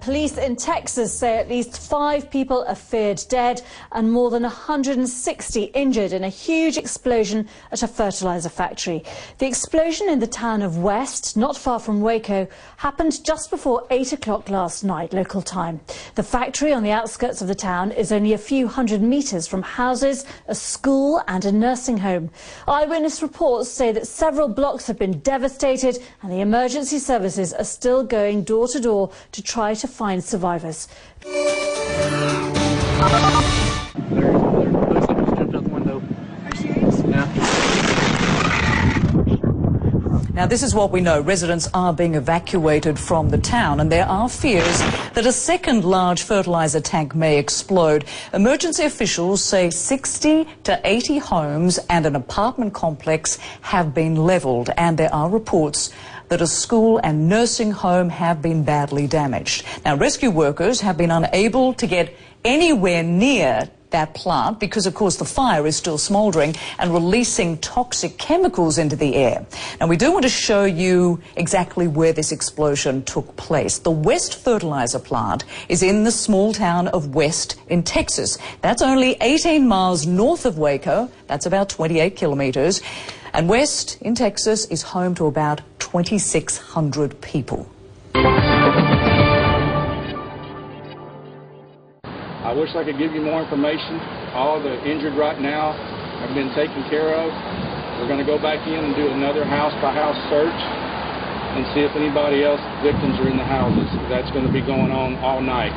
Police in Texas say at least 5 people are feared dead and more than 160 injured in a huge explosion at a fertilizer factory. The explosion in the town of West, not far from Waco, happened just before 8 o'clock last night, local time. The factory on the outskirts of the town is only a few hundred meters from houses, a school and a nursing home. Eyewitness reports say that several blocks have been devastated and the emergency services are still going door to door to try to find survivors. Now, this is what we know. Residents are being evacuated from the town, and there are fears that a second large fertilizer tank may explode. Emergency officials say 60 to 80 homes and an apartment complex have been levelled, and there are reports that a school and nursing home have been badly damaged. Now, rescue workers have been unable to get anywhere near that plant because, of course, the fire is still smouldering and releasing toxic chemicals into the air. Now, we do want to show you exactly where this explosion took place. The West Fertilizer Plant is in the small town of West in Texas. That's only 18 miles north of Waco. That's about 28 kilometers. And West in Texas is home to about 2,600 people. I wish I could give you more information. All the injured right now have been taken care of. We're going to go back in and do another house-by-house search and see if anybody else, victims, are in the houses. That's going to be going on all night.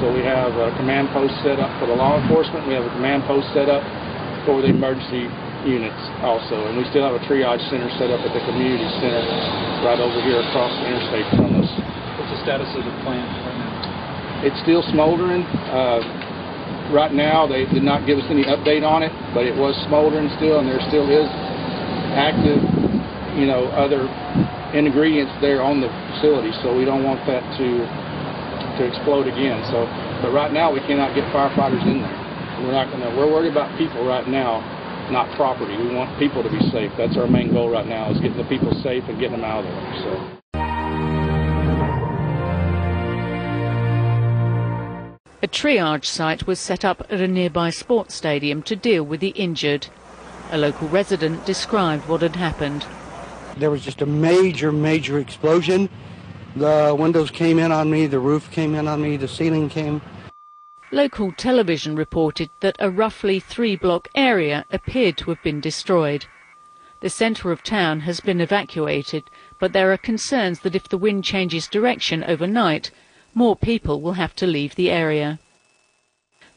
So we have a command post set up for the law enforcement. We have a command post set up for the emergency units also. And we still have a triage center set up at the community center right over here across the interstate from us. What's the status of the plant right now? It's still smoldering. Right now, they did not give us any update on it, but it was smoldering still, and there still is active, other ingredients there on the facility. So we don't want that to explode again. So, but right now, we cannot get firefighters in there. We're worried about people right now, not property. We want people to be safe. That's our main goal right now, is getting the people safe and getting them out of there. So. A triage site was set up at a nearby sports stadium to deal with the injured. A local resident described what had happened. There was just a major explosion. The windows came in on me, the roof came in on me, the ceiling came. Local television reported that a roughly 3-block area appeared to have been destroyed. The centre of town has been evacuated, but there are concerns that if the wind changes direction overnight, more people will have to leave the area.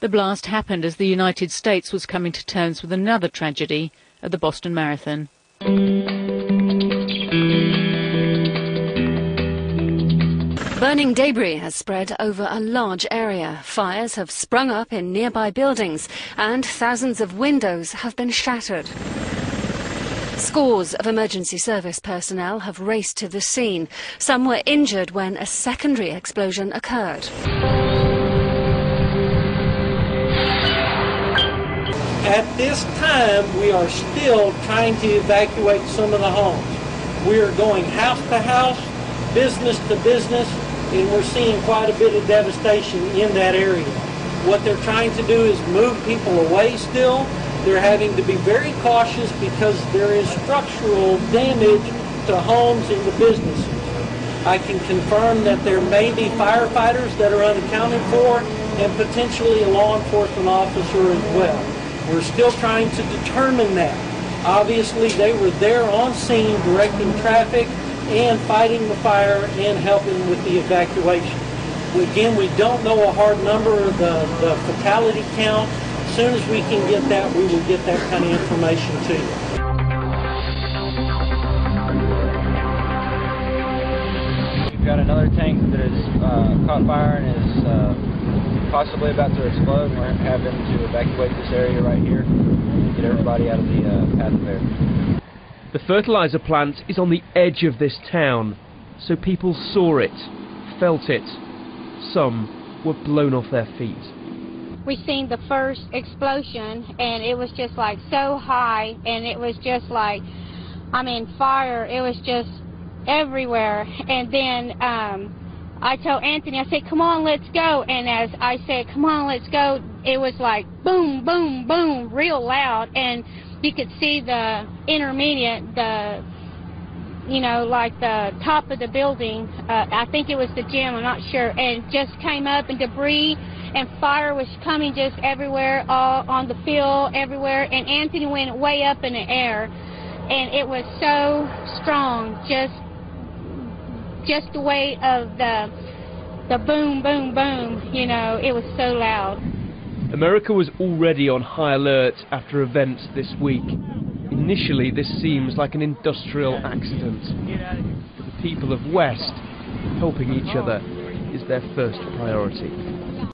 The blast happened as the United States was coming to terms with another tragedy at the Boston Marathon. Burning debris has spread over a large area. Fires have sprung up in nearby buildings and thousands of windows have been shattered. Scores of emergency service personnel have raced to the scene. Some were injured when a secondary explosion occurred. At this time, we are still trying to evacuate some of the homes. We are going house to house, business to business, and we're seeing quite a bit of devastation in that area. What they're trying to do is move people away still. They're having to be very cautious because there is structural damage to homes and to businesses. I can confirm that there may be firefighters that are unaccounted for and potentially a law enforcement officer as well. We're still trying to determine that. Obviously, they were there on scene directing traffic and fighting the fire and helping with the evacuation. Again, we don't know a hard number of the fatality count. As soon as we can get that, we will get that kind of information to you. We've got another tank that has caught fire and is possibly about to explode. We're having to evacuate this area right here and get everybody out of the path there. The fertilizer plant is on the edge of this town, so people saw it, felt it. Some were blown off their feet. We seen the first explosion, and it was just like so high, and it was just like, fire. It was just everywhere. And then I told Anthony, I said, come on, let's go. And as I said, come on, let's go, it was like boom, boom, boom, real loud. And you could see the intermediate, you know, like the top of the building. I think it was the gym, I'm not sure. And just came up, and debris and fire was coming just everywhere, all on the field, everywhere. And Anthony went way up in the air. And it was so strong, just the weight of the boom, boom, boom, you know, it was so loud. America was already on high alert after events this week. Initially, this seems like an industrial accident. For the people of West, helping each other is their first priority.